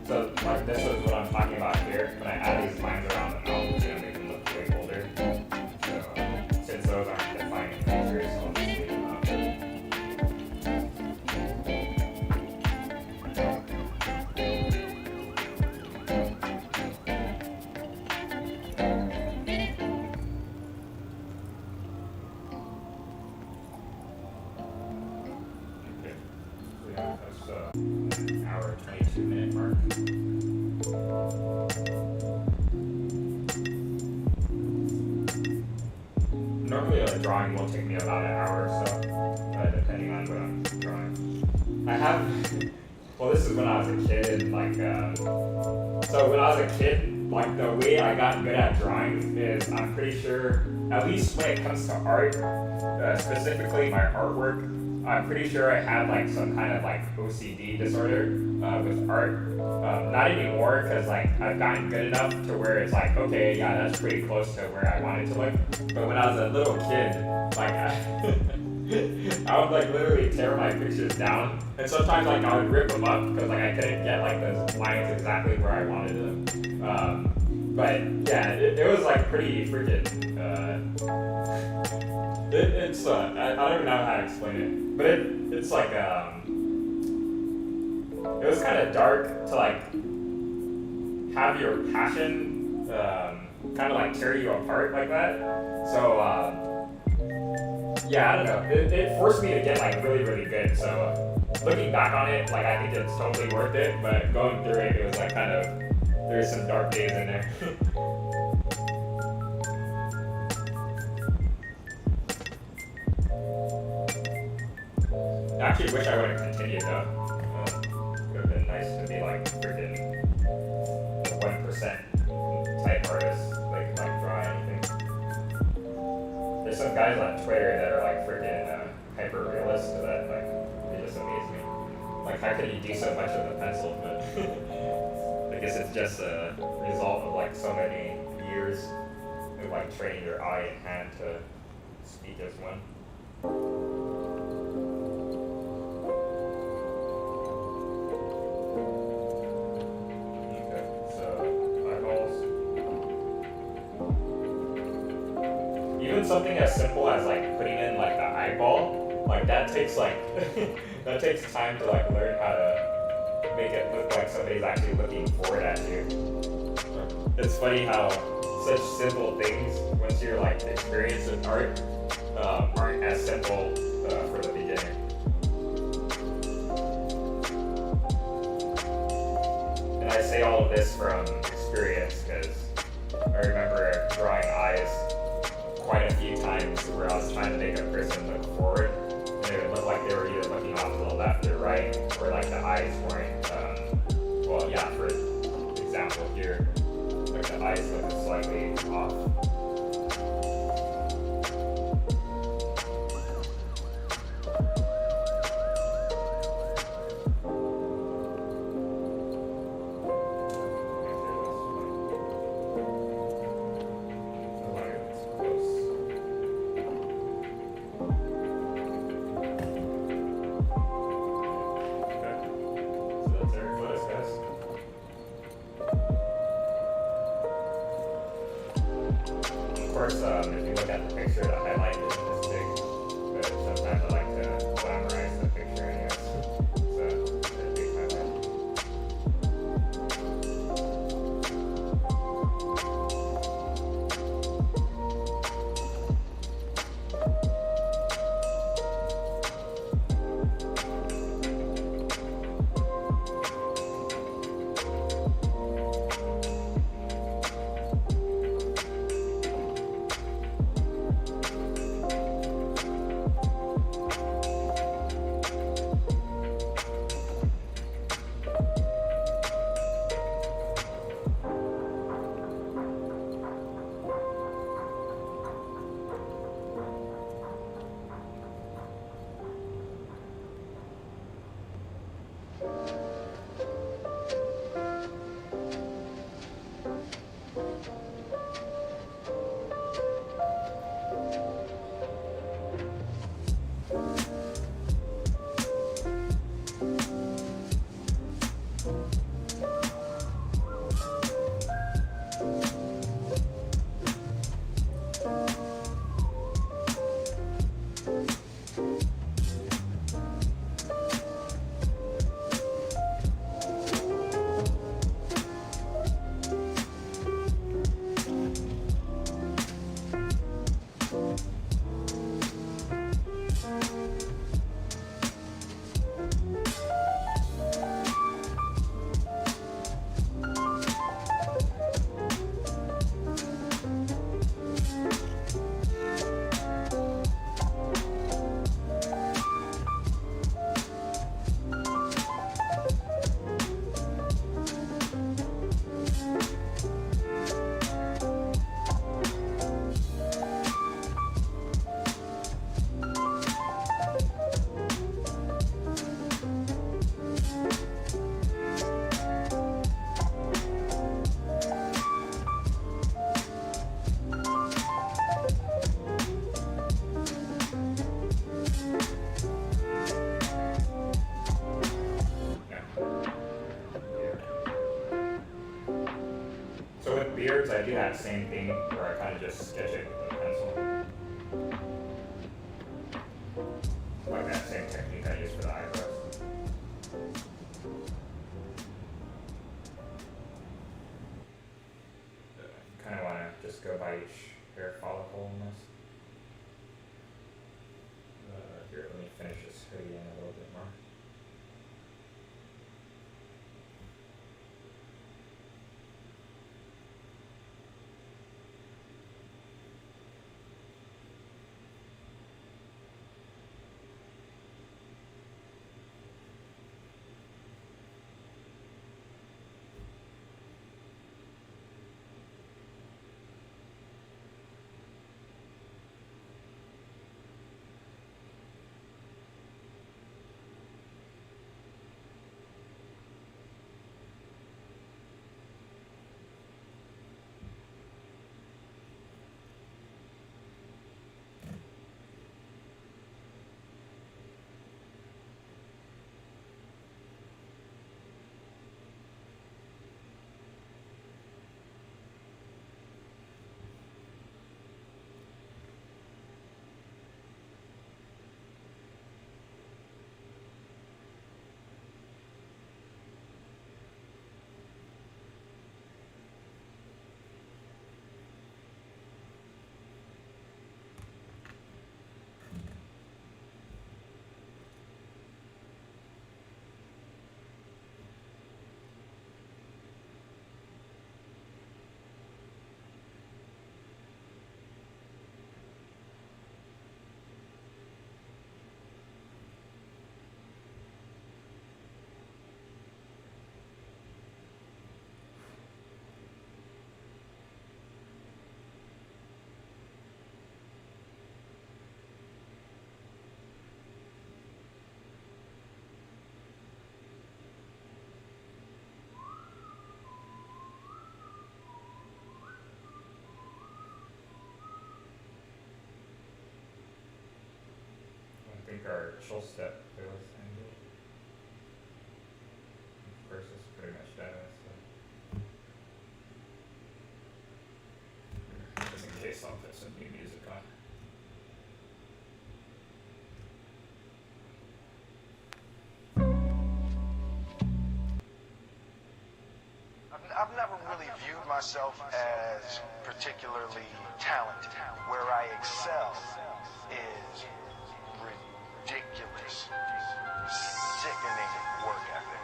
So like this is what I'm talking about here. When I add these lines around the mouth, it's gonna make them look way older. So since those aren't defining features, I'll just leave them out. Okay. So yeah, that's an hour 22-minute mark. Normally a drawing will take me about an hour or so, depending on what I'm drawing. I have, well this is when I was a kid, and like, so when I was a kid, like the way I got good at drawing is I'm pretty sure, at least when it comes to art, specifically my artwork, I'm pretty sure I had like some kind of like OCD disorder with art. Not anymore, because like I've gotten good enough to where it's like, okay, yeah, that's pretty close to where I want it to look. But when I was a little kid, like I would like literally tear my pictures down, and sometimes like I would rip them up because like I couldn't get like those lines exactly where I wanted them. But yeah, it was like pretty freaking. It's I don't even know how to explain it, but it's like it was kind of dark to like have your passion kind of like tear you apart like that. So yeah, I don't know. It forced me to get like really really good. So looking back on it, like I think it's totally worth it. But going through it, it was like kind of there's some dark days in there. I actually wish I would have continued though. It would have been nice to be like freaking 1% type artist, like draw anything. There's some guys on Twitter that are like freaking hyper realist that like they just amaze me. Like how could you do so much with a pencil? But I guess it's just a result of like so many years of like training your eye and hand to speak as one. even something as simple as like putting in like the eyeball, like that takes like that takes time to like learn how to make it look like somebody's actually looking forward at you. It's funny how such simple things, once you're like experienced with art, aren't as simple for the beginner. And I say all of this from experience because I remember drawing eyes quite a few times where I was trying to make a person look forward, and it would look like they were either looking off to the left or right, or like the eyes weren't, well, yeah, for example here, like the eyes look slightly off. Of course, if you look at the picture, the highlight isn't as big, but sometimes I like to glamorize the picture anyways. So, a big highlight. So with beards, I do that same thing where I kind of just sketch it with a pencil. Like that same technique I use for the eyebrows. Kind of want to just go by each hair follicle in this. Here, let me finish this hoodie in a little bit more. tweak our chill step playlist angle. Of course, it's pretty much done. So. Just in case, I'll put some new music on. I've never really viewed myself as particularly talented. Where I excel is ridiculous, sickening work ethic.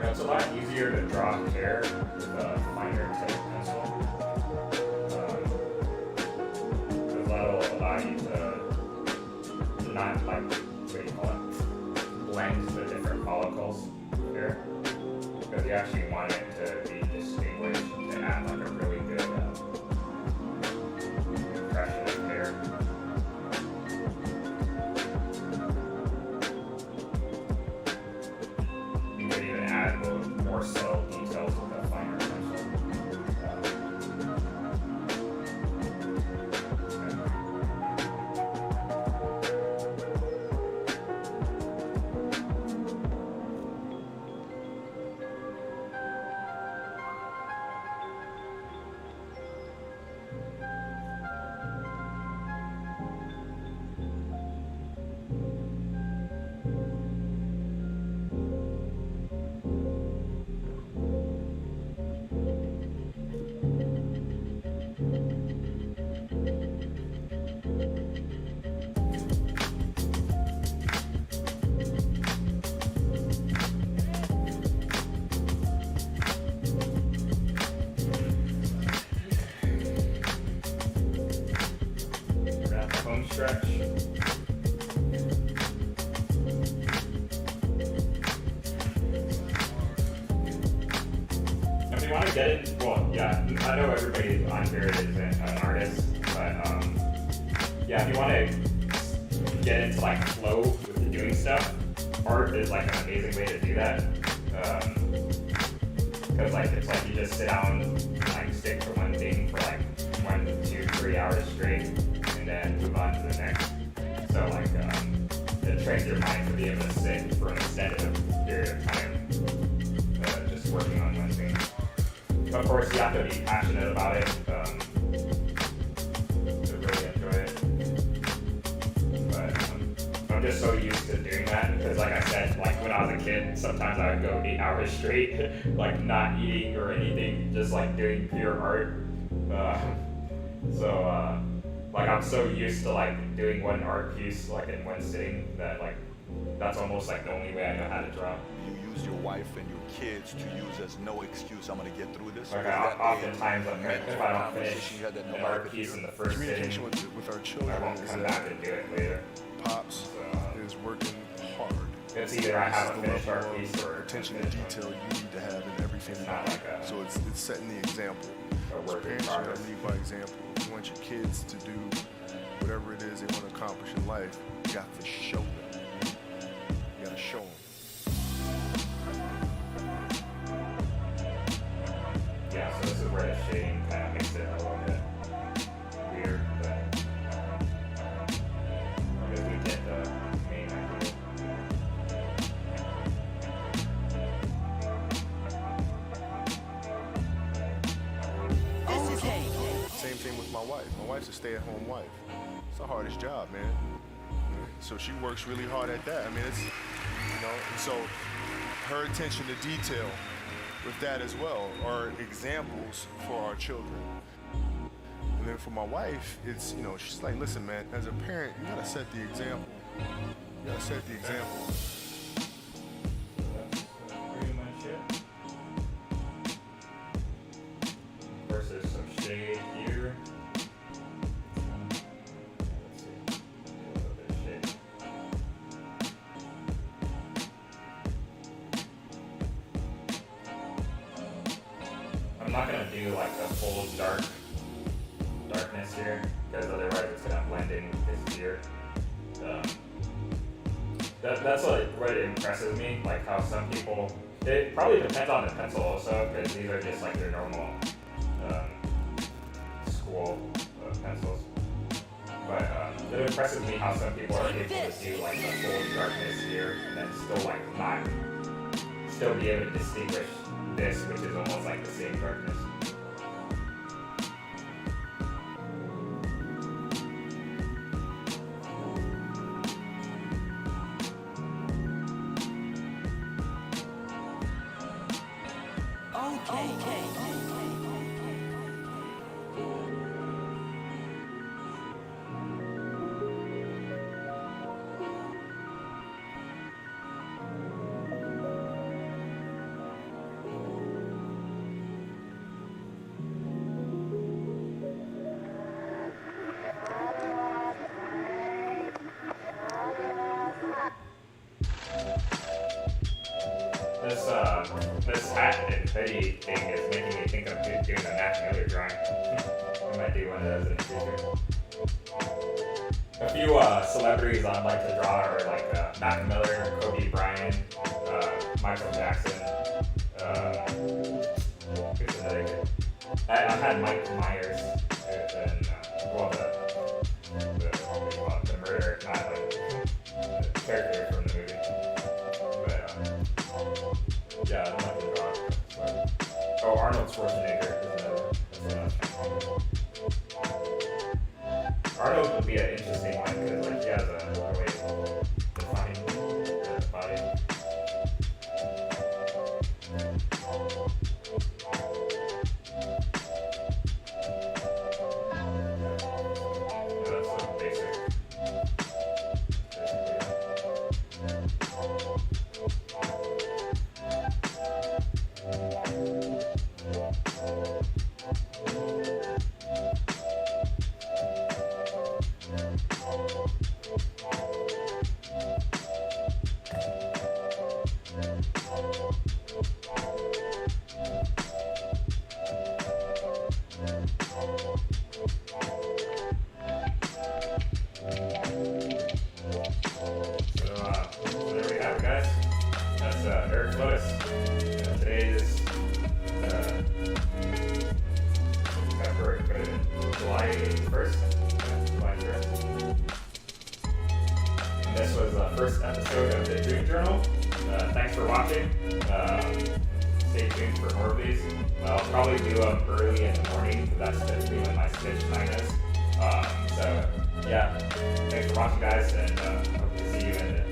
It's a lot easier to draw hair with a finer tip pencil. Because that'll allow you to not, like, what do you call it, blend the different follicles here. Because you actually want it to be distinguished to add like a really good impression of hair. More subtle details with a finer pencil. Home stretch. If you want to get it, well, yeah, I know everybody on here is an artist, but yeah, if you want to get into like flow with doing stuff, art is like an amazing way to do that. Because like it's like you just sit down and like stick to one thing for like 1, 2, 3 hours straight, and then move on to the next. So like it trains your mind to be able to sit for an extended period of time, just working on one thing. But of course, you have to be passionate about it to really enjoy it. But I'm just so used to doing that because, like I said, like when I was a kid, sometimes I would go 8 hours straight, like not eating or anything, just like doing pure art. Like I'm so used to like doing one art piece like in one sitting that like that's almost like the only way I know how to draw. You use your wife and your kids to use as no excuse. I'm gonna get through this. Like oftentimes if I don't finish an art piece in the first sitting, with our children, I won't come back and do it later. Pops is working hard. It's either I have a finished art piece or attention to detail you need to have in everything. It's not like a, so it's setting the example. So parents should lead by example. If you want your kids to do whatever it is they want to accomplish in life, you got to show them. You got to show them. Yeah, so this is where the shading kind of makes it a little bit weird, but because we get the main idea. Same thing with my wife. My wife's a stay-at-home wife. It's the hardest job, man. So she works really hard at that. I mean, it's, and so her attention to detail with that as well are examples for our children. And then for my wife, it's, she's like, listen, man, as a parent, you gotta set the example. You gotta set the example. That's pretty much it. Of course, there's some shade here. Let's see. A little bit of shade. not gonna do like a full darkness here, because otherwise it's gonna blend in with his beard. That's what impresses me, like how some people, it probably depends on the pencil also, because these are just like their normal school pencils. But it impresses me how some people are able to do like the full darkness here, and then still be able to distinguish this, which is almost like the same darkness. This hat and hoodie thing is making me think of doing a Mac Miller drawing. I might do one of those in the future. A few celebrities I'd like to draw are like Mac Miller, Kobe Bryant, Michael Jackson. Who's another good? I had Mike Myers and well the murderer, not like the character from the movie. Yeah, I don't like to draw. But, oh, Arnold Schwarzenegger is another. Arnold would be an interesting one because like he has a way of defining the body. Yeah, that's so basic. Eric Lotus. Today is July 1st. July 1st. And this was the first episode of the Dream Journal. Thanks for watching. Stay tuned for more of these. I'll probably do them early in the morning because that's typically when my sketch time is. So yeah, thanks for watching, guys, and hope to see you in the